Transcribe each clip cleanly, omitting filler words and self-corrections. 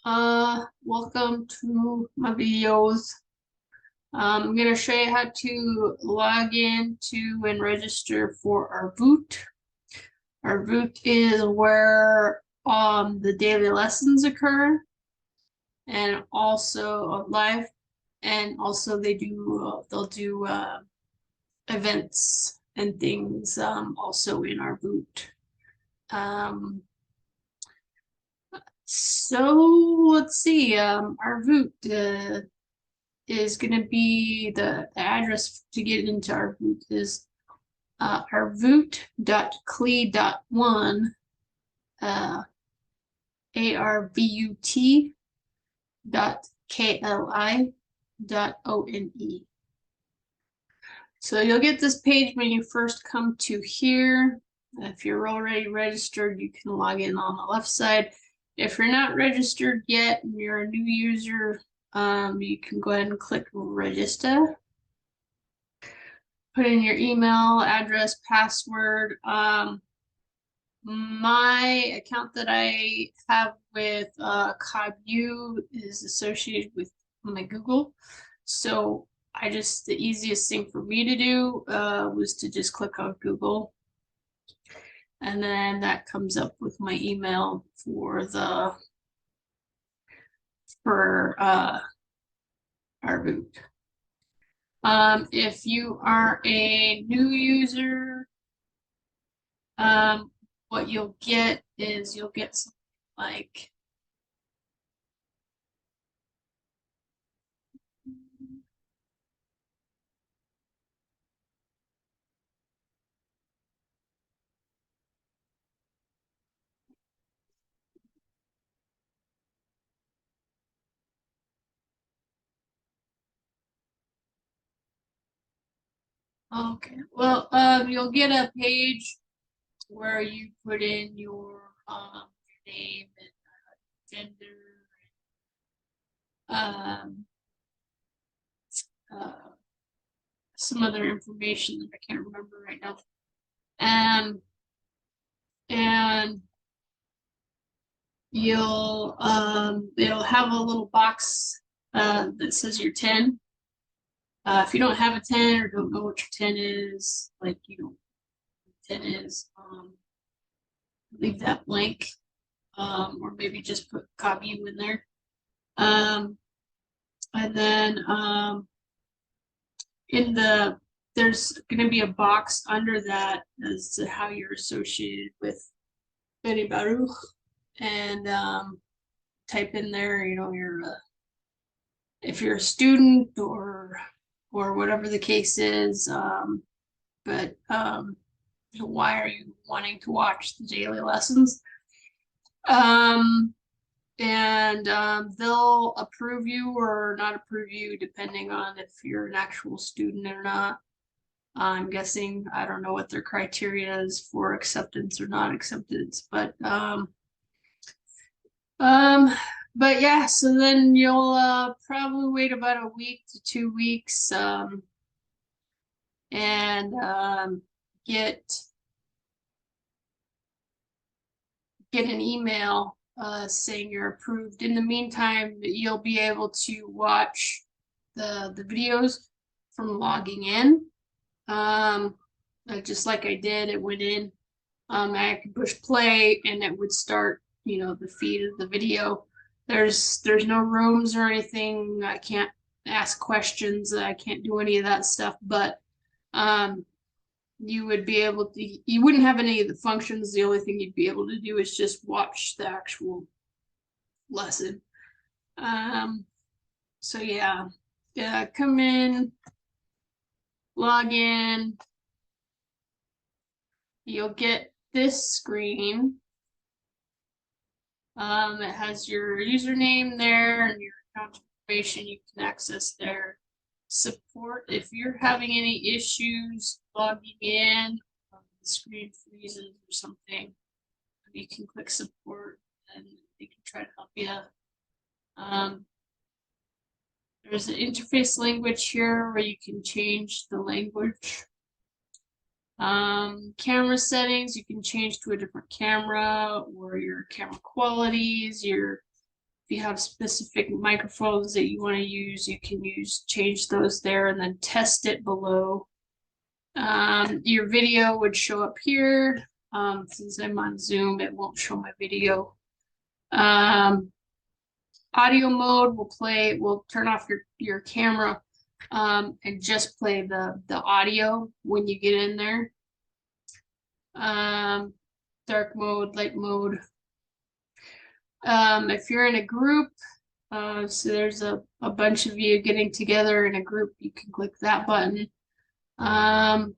Welcome to my videos. I'm going to show you how to log in to and register for Arvut. Arvut is where the daily lessons occur, and also live, and also they'll do events and things also in Arvut. So let's see. Arvut is going to be the address to get into Arvut is arvut.cli.1 arvut.kli.one. So you'll get this page when you first come to here. If you're already registered, you can log in on the left side. If you're not registered yet and you're a new user, you can go ahead and click register. Put in your email, address, password. My account that I have with CogU is associated with my Google. So the easiest thing for me to do was to just click on Google. And then that comes up with my email for Arvut. If you are a new user, what you'll get is you'll get something like okay. Well, you'll get a page where you put in your name and gender, um, uh, some other information that I can't remember right now. And it'll have a little box that says your 10. If you don't have a 10 or don't know what your 10 is, like you know, 10 is, leave that blank, or maybe just put copy you in there. And then there's going to be a box under that as to how you're associated with Beni Baruch, and type in there, you know, if you're a student or whatever the case is. But why are you wanting to watch the daily lessons? And they'll approve you or not approve you depending on if you're an actual student or not. I'm guessing, I don't know what their criteria is for acceptance or not acceptance, but yeah, so then you'll probably wait about a week to 2 weeks, and get an email saying you're approved. In the meantime, you'll be able to watch the videos from logging in. Just like I did, it went in. I could push play and it would start, you know, the feed of the video. There's no rooms or anything. I can't ask questions. I can't do any of that stuff, but you would be able to, you wouldn't have any of the functions. The only thing you'd be able to do is just watch the actual lesson. So yeah, come in, log in. You'll get this screen. It has your username there and your account information you can access there. Support, if you're having any issues logging in, the screen freezes or something, you can click support and they can try to help you. There's an interface language here where you can change the language. Camera settings, you can change to a different camera or your camera qualities, your you have specific microphones that you want to use, you can change those there and then test it below. Your video would show up here. Since I'm on Zoom, it won't show my video. Audio mode will turn off your camera and just play the audio when you get in there. Dark mode, light mode. If you're in a group, so there's a bunch of you getting together in a group, you can click that button. Hide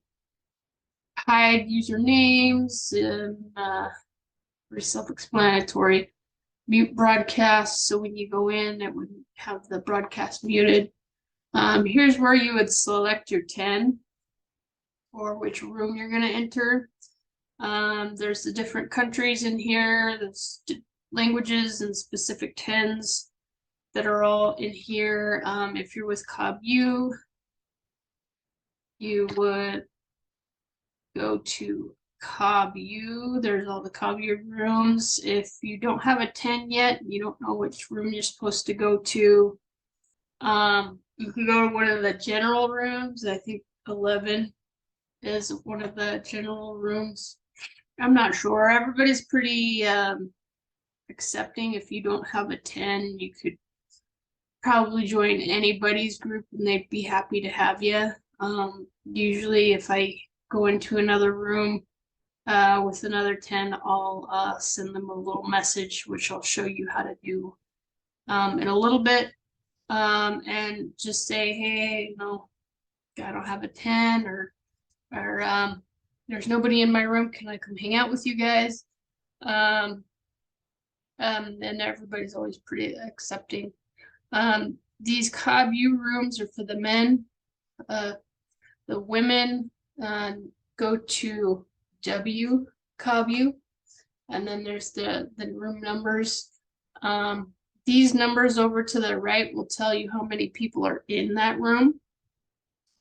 usernames, pretty self-explanatory. Mute broadcast, so when you go in, it would have the broadcast muted. Here's where you would select your 10 or which room you're going to enter. There's the different countries in here, there's languages and specific 10s that are all in here. If you're with CobU, you would go to CobU. There's all the CobU rooms. If you don't have a 10 yet, you don't know which room you're supposed to go to, you can go to one of the general rooms. I think 11 is one of the general rooms. I'm not sure. Everybody's pretty accepting. If you don't have a 10, you could probably join anybody's group and they'd be happy to have you. Usually if I go into another room with another 10, I'll send them a little message, which I'll show you how to do in a little bit, and just say, hey, I don't have a 10, or there's nobody in my room, can I come hang out with you guys? And everybody's always pretty accepting. These CobU rooms are for the men. The women go to W CobU, and then there's the room numbers. These numbers over to the right will tell you how many people are in that room.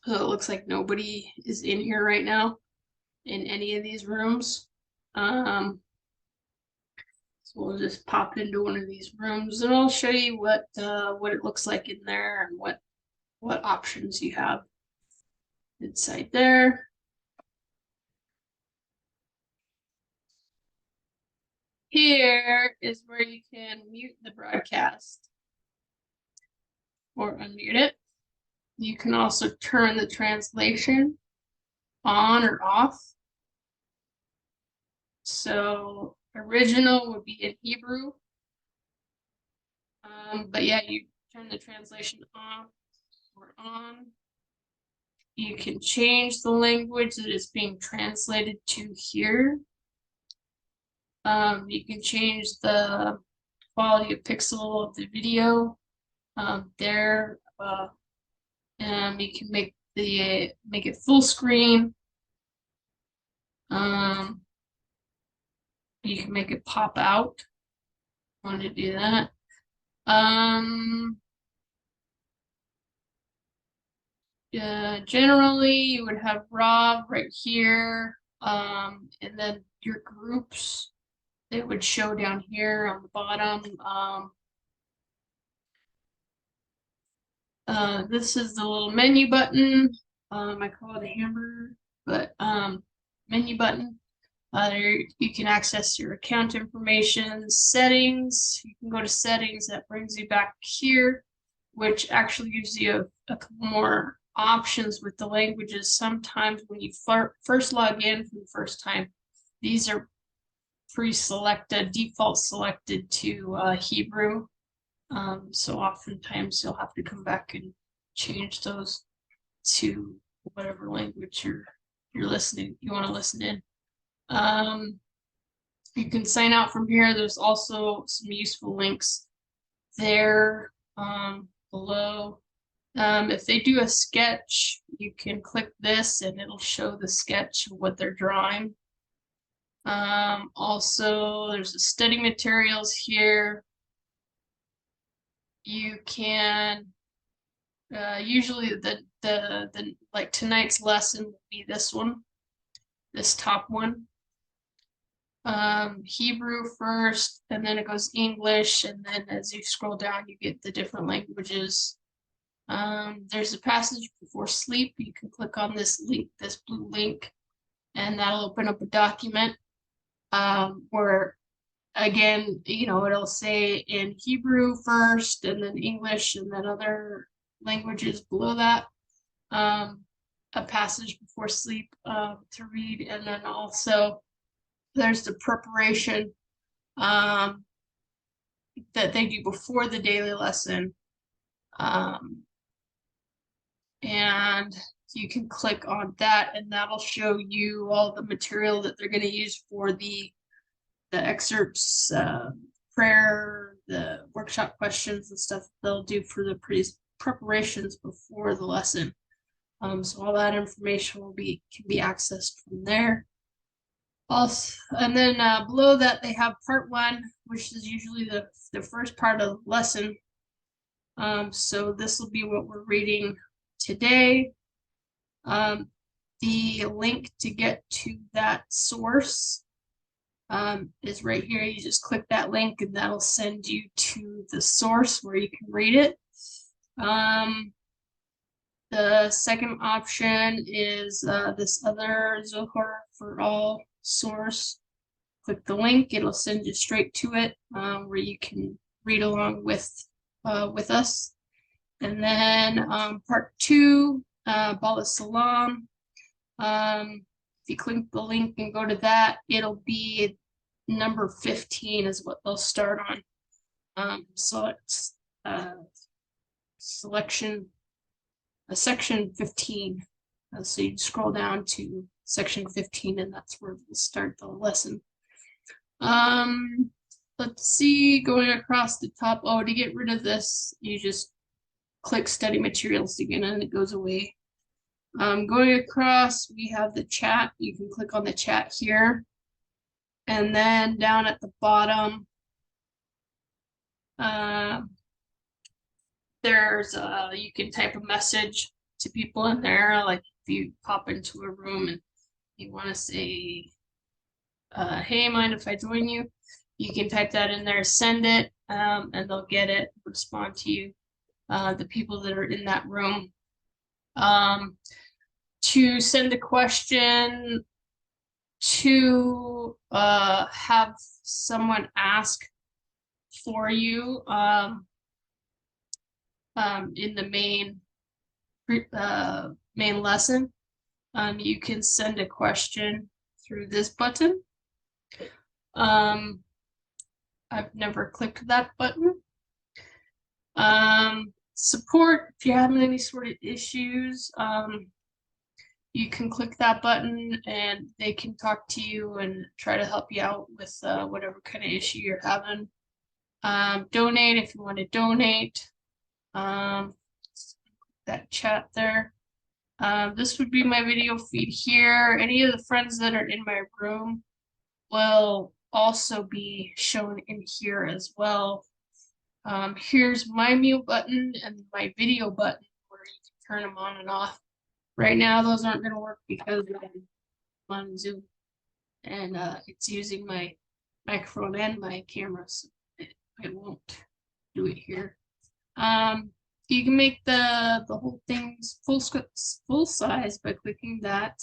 So it looks like nobody is in here right now in any of these rooms. So we'll just pop into one of these rooms and I'll show you what it looks like in there and what options you have inside there. Here is where you can mute the broadcast or unmute it. You can also turn the translation on or off. So original would be in Hebrew. But yeah, you turn the translation off or on. You can change the language that is being translated to here. You can change the quality of pixel of the video there. You can make it full screen. You can make it pop out. I want to do that. Generally, you would have Rob right here, and then your groups, they would show down here on the bottom. This is the little menu button. I call it a hamburger, but menu button. There you can access your account information, settings. You can go to settings. That brings you back here, which actually gives you a couple more options with the languages. Sometimes when you first log in for the first time, these are pre-selected, default selected to Hebrew. So oftentimes you'll have to come back and change those to whatever language you're listening, you want to listen in. You can sign out from here. There's also some useful links there below. If they do a sketch, you can click this and it'll show the sketch of what they're drawing. Also, there's the study materials here. You can usually the like tonight's lesson will be this one, this top one. Hebrew first, and then it goes English, and then as you scroll down, you get the different languages. There's a passage before sleep. You can click on this link, this blue link, and that'll open up a document where, again, it'll say in Hebrew first, and then English, and then other languages below that. A passage before sleep to read, and then also there's the preparation that they do before the daily lesson. And you can click on that, and that'll show you all the material that they're going to use for the excerpts, prayer, the workshop questions and stuff they'll do for the preparations before the lesson. So all that information can be accessed from there. Also, and then below that they have part 1, which is usually the first part of the lesson. So this will be what we're reading today. The link to get to that source is right here. You just click that link and that'll send you to the source where you can read it. The second option is this other Zohar for All source. Click the link, it'll send you straight to it where you can read along with us. And then part 2, Bala Salam. If you click the link and go to that, it'll be number 15 is what they'll start on. So it's section 15. So you scroll down to section 15, and that's where we'll start the lesson. Let's see, going across the top. Oh, to get rid of this, you just click study materials again and it goes away. Going across, we have the chat. You can click on the chat here. And then down at the bottom, there's you can type a message to people in there. Like if you pop into a room and you want to say, hey, mind if I join you? You can type that in there, send it, and they'll get it, respond to you, the people that are in that room. To send a question, to have someone ask for you in the main lesson, you can send a question through this button. I've never clicked that button. Support, if you're having any sort of issues, you can click that button and they can talk to you and try to help you out with whatever kind of issue you're having. Donate if you want to donate. That chat there. This would be my video feed here. Any of the friends that are in my room will also be shown in here as well. Here's my mute button and my video button where you can turn them on and off. Right now, those aren't going to work because I'm on Zoom and it's using my microphone and my camera, so it won't do it here. You can make the whole thing full size by clicking that.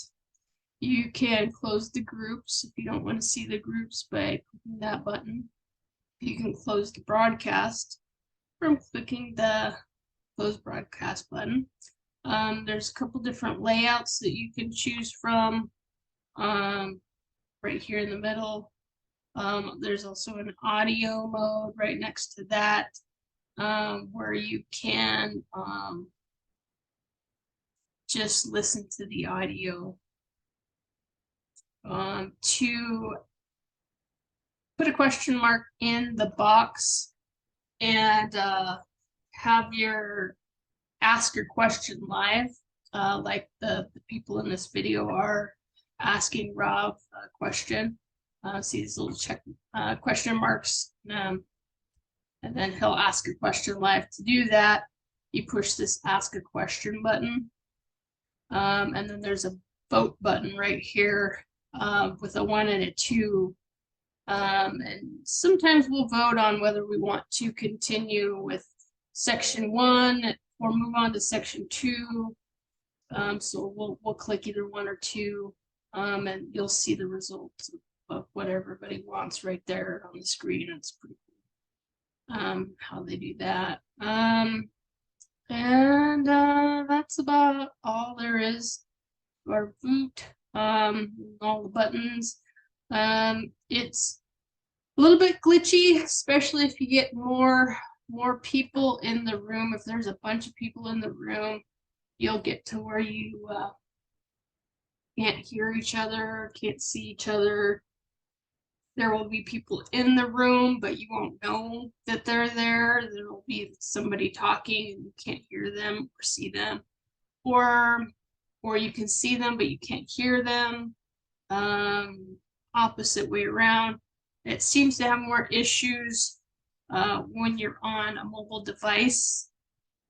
You can close the groups if you don't want to see the groups by clicking that button. You can close the broadcast from clicking the close broadcast button. There's a couple different layouts that you can choose from right here in the middle. There's also an audio mode right next to that where you can just listen to the audio. To put a question mark in the box and have your ask your question live, like the people in this video are asking Rob a question. See these little question marks, and then he'll ask a question live. To do that, you push this ask a question button, and then there's a vote button right here with a 1 and a 2 And sometimes we'll vote on whether we want to continue with section 1 or move on to section 2. So we'll click either 1 or 2, and you'll see the results of what everybody wants right there on the screen. It's pretty cool how they do that. And that's about all there is for Arvut. All the buttons. It's a little bit glitchy, especially if you get more people in the room. If there's a bunch of people in the room, you'll get to where you can't hear each other, can't see each other. There will be people in the room, but you won't know that they're there. There will be somebody talking and you can't hear them or see them. Or you can see them, but you can't hear them. Opposite way around. It seems to have more issues when you're on a mobile device.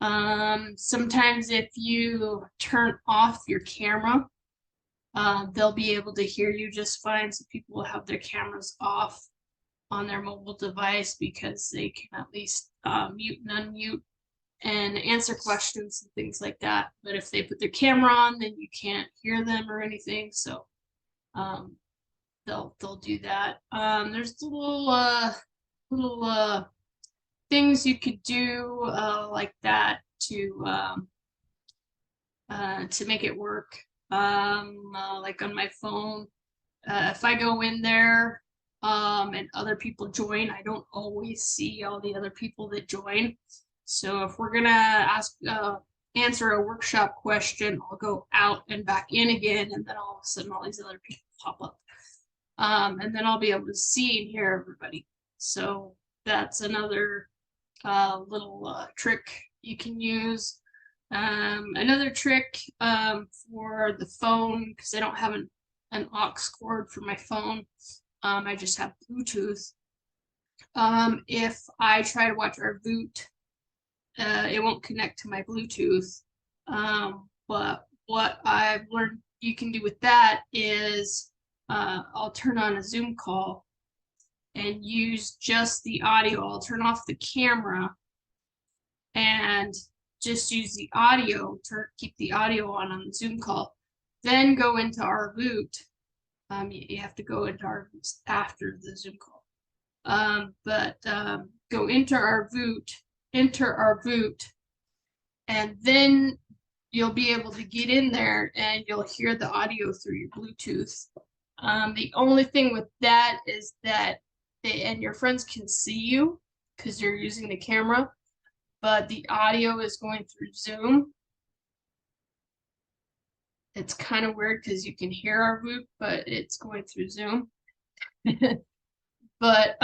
Sometimes if you turn off your camera, they'll be able to hear you just fine. So people will have their cameras off on their mobile device because they can at least mute and unmute and answer questions and things like that. But if they put their camera on, then you can't hear them or anything. So they'll do that. There's little things you could do like that to make it work. Like on my phone, if I go in there and other people join, I don't always see all the other people that join. So if we're gonna answer a workshop question, I'll go out and back in again, and then all of a sudden all these other people pop up. And then I'll be able to see and hear everybody. So that's another little trick you can use. Another trick for the phone, because I don't have an aux cord for my phone, I just have Bluetooth. If I try to watch Arvut, it won't connect to my Bluetooth. But what I've learned you can do with that is I'll turn on a Zoom call and use just the audio. I'll turn off the camera and just use the audio to keep the audio on the Zoom call. Then go into Arvut. You have to go into Arvut after the Zoom call. Go into Arvut, enter Arvut, and then you'll be able to get in there and you'll hear the audio through your Bluetooth. The only thing with that is that and your friends can see you because you're using the camera, but the audio is going through Zoom. It's kind of weird because you can hear Arvut, but it's going through Zoom. But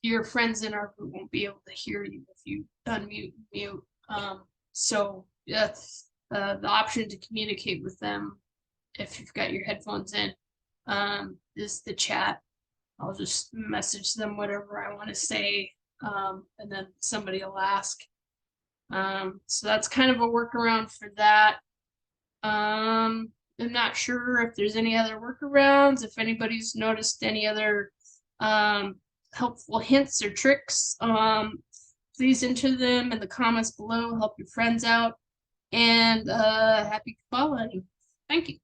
your friends in Arvut won't be able to hear you if you unmute and mute. So that's the option to communicate with them if you've got your headphones in is the chat. I'll just message them whatever I want to say, and then somebody will ask. So that's kind of a workaround for that. I'm not sure if there's any other workarounds, if anybody's noticed any other helpful hints or tricks. Please enter them in the comments below, help your friends out, and happy following. Thank you.